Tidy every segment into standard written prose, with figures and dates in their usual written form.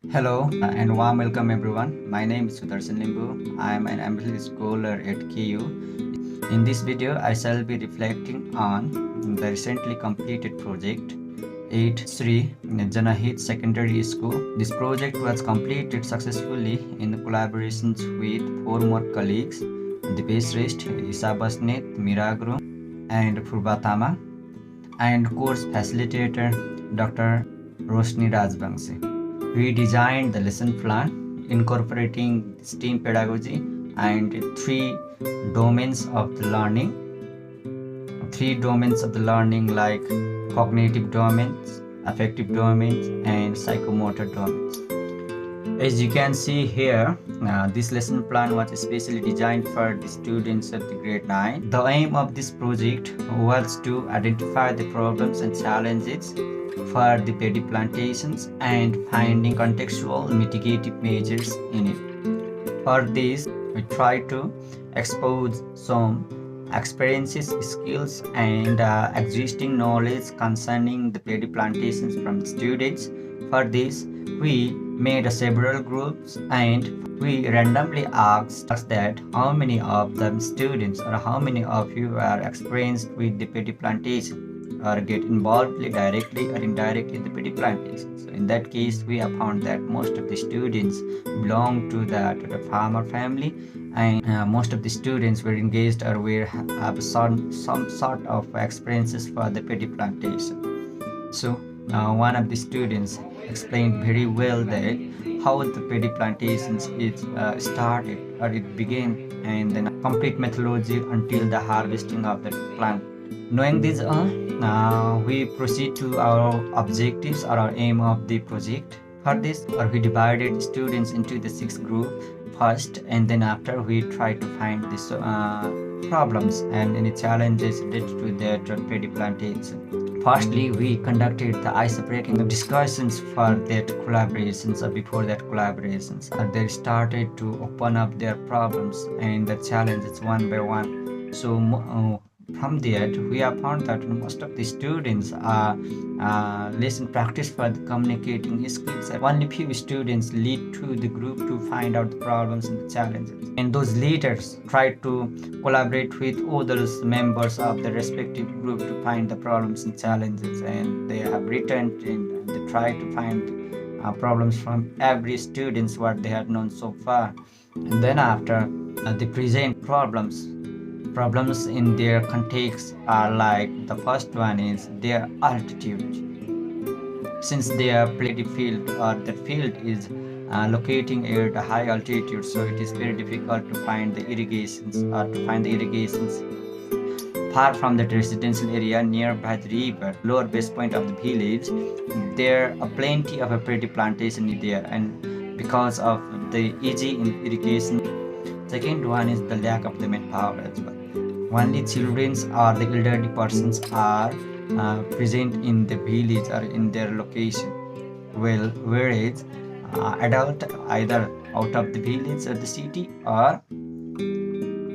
Hello and warm welcome everyone. My name is Sudarshan Limbu. I am an ambulance scholar at KU. In this video, I shall be reflecting on the recently completed project at Sri Janahit Secondary School. This project was completed successfully in collaborations with four more colleagues, Dipesh Rest, Isa Basnet, Miragro, and Purbatama, and course facilitator Dr. Roshni Rajbangsi. We designed the lesson plan incorporating STEAM pedagogy and domains of the learning. Three domains of the learning like cognitive domains, affective domains, and psychomotor domains. As you can see here, this lesson plan was especially designed for the students of the grade 9. The aim of this project was to identify the problems and challenges for the paddy plantations and finding contextual mitigative measures in it. For this, we try to expose some experiences, skills, and existing knowledge concerning the paddy plantations from the students. For this, we made several groups and we randomly asked that how many of the students or how many of you are experienced with the paddy plantation or get involved directly or indirectly in the paddy plantation. So in that case, we have found that most of the students belong to the farmer family, and most of the students were engaged or have some sort of experiences for the paddy plantation. So one of the students explained very well that how the paddy plantations is started or it began, and then a complete methodology until the harvesting of the plant. Knowing this, we proceed to our objectives or our aim of the project. For this, we divided students into the 6 group first, and then after we try to find these problems and any challenges related to their paddy plantation. Firstly, we conducted the ice-breaking discussions for that collaborations or before that collaborations. They started to open up their problems and the challenges one by one. So from that, we have found that most of the students are less in practice for the communicating skills. Only few students lead to the group to find out the problems and the challenges. And those leaders try to collaborate with other members of the respective group to find the problems and challenges. And they have returned and they try to find problems from every students what they have known so far. And then after they present problems in their context are like the first one is their altitude. Since their paddy field or the field is locating at a high altitude, so it is very difficult to find the irrigations far from the residential area nearby the river, lower base point of the village. There are plenty of a paddy plantation there, and because of the easy irrigation. Second one is the lack of the manpower as well. Only children or the elderly persons are present in the village or in their location. Well, whereas adult either out of the village or the city or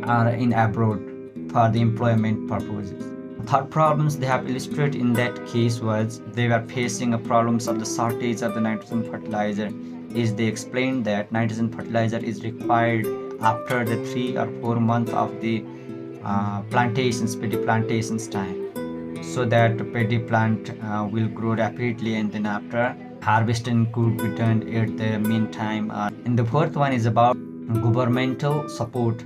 are in abroad for the employment purposes. Third problems they have illustrated in that case was they were facing a problems of the shortage of the nitrogen fertilizer. Is they explained that nitrogen fertilizer is required after the 3 or 4 months of the paddy plantations time, so that the paddy plant will grow rapidly, and then after harvesting could be done at the meantime. And the fourth one is about governmental support.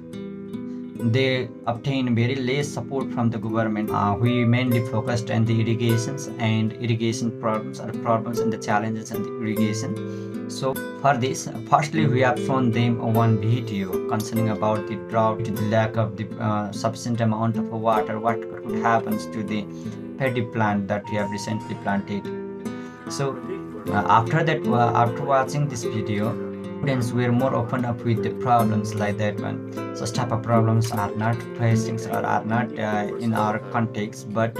They obtain very less support from the government. We mainly focused on the irrigations and irrigation problems or problems and the challenges in the irrigation. So for this, firstly we have shown them one video concerning about the drought, the lack of the sufficient amount of water, what could happen to the paddy plant that we have recently planted. So after that, after watching this video, students were more open up with the problems like that one. Such type of problems are not facing or are not in our context, but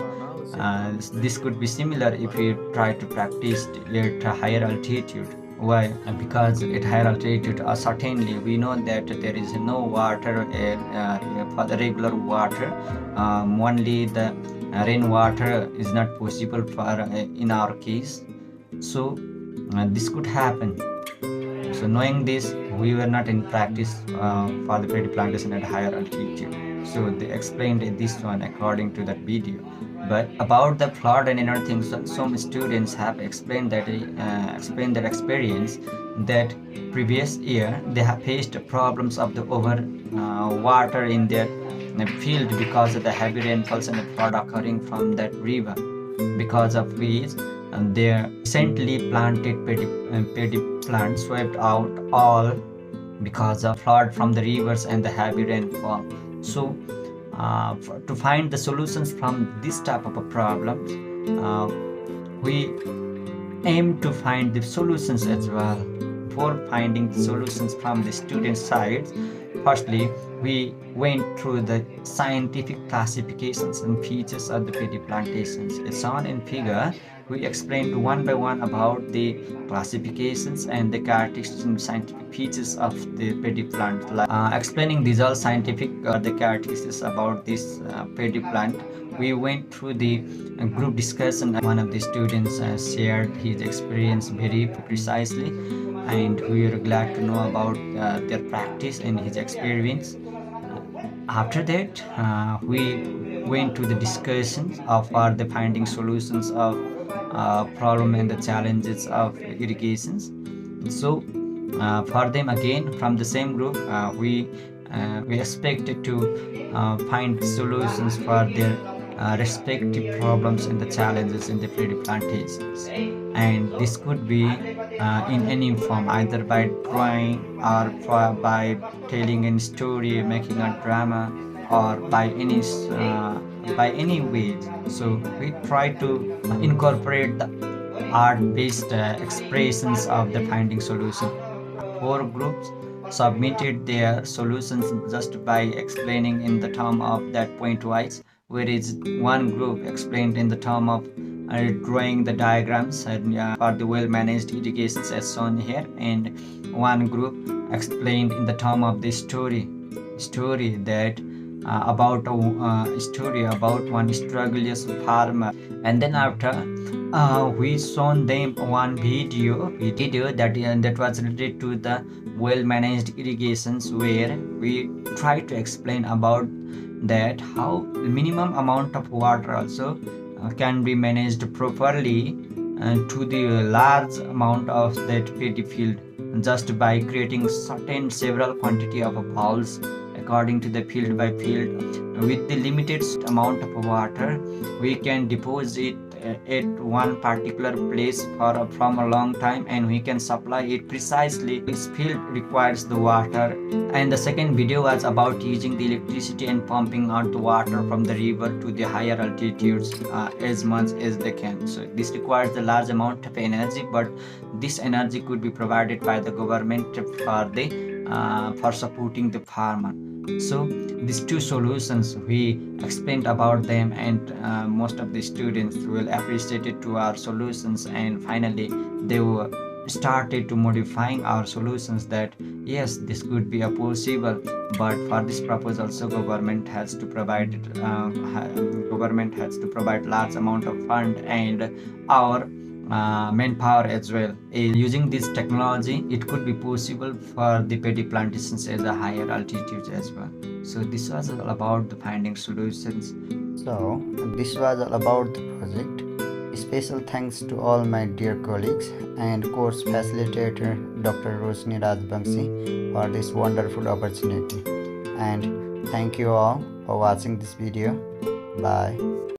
this could be similar if we try to practice at a higher altitude. Why? Because at higher altitude, certainly we know that there is no water for the regular water. Only the rainwater is not possible for in our case. So this could happen So knowing this, we were not in practice for the paddy plantation at higher altitude. So they explained this one according to that video. But about the flood and inner things, some students have explained that experience that previous year they have faced problems of the over water in their field because of the heavy rainfalls and the flood occurring from that river, because of which their recently planted paddy plants swept out all because of flood from the rivers and the heavy rainfall. So to find the solutions from this type of a problem, we aim to find the solutions as well. For finding the solutions from the student side, firstly we went through the scientific classifications and features of the paddy plantations. As shown in figure, we explained one by one about the classifications and the characteristics and scientific features of the paddy plant. Explaining these all scientific the characteristics about this paddy plant, we went through the group discussion. One of the students shared his experience very precisely, and we are glad to know about their practice and his experience. After that, we went to the discussions of the finding solutions of problem and the challenges of irrigations. So for them again from the same group, we expected to find solutions for their respective problems and the challenges in the paddy plantations. And this could be in any form, either by drawing or by telling a story, making a drama, or by any ways. So we try to incorporate the art-based expressions of the finding solution. Four groups submitted their solutions just by explaining in the term of that point wise, whereas one group explained in the term of drawing the diagrams for the well-managed irrigations as shown here, and one group explained in the term of the story that about a story about one struggling farmer. And then after we shown them one video that was related to the well-managed irrigations, where we try to explain about that how minimum amount of water also can be managed properly to the large amount of that paddy field, just by creating several quantity of valves according to the field by field. With the limited amount of water, we can deposit at one particular place from a long time, and we can supply it precisely which field requires the water. And the second video was about using the electricity and pumping out the water from the river to the higher altitudes as much as they can. So this requires the large amount of energy, but this energy could be provided by the government for supporting the farmer. So these two solutions we explained about them, and most of the students will appreciate it to our solutions, and finally they were started to modifying our solutions that yes, this could be a possible, but for this purpose also government has to provide large amount of fund and our manpower as well. Using this technology, it could be possible for the paddy plantations at a higher altitude as well. So this was all about the finding solutions. So this was all about the project. Special thanks to all my dear colleagues and course facilitator Dr. Roshni Rajbangshi for this wonderful opportunity. And thank you all for watching this video. Bye.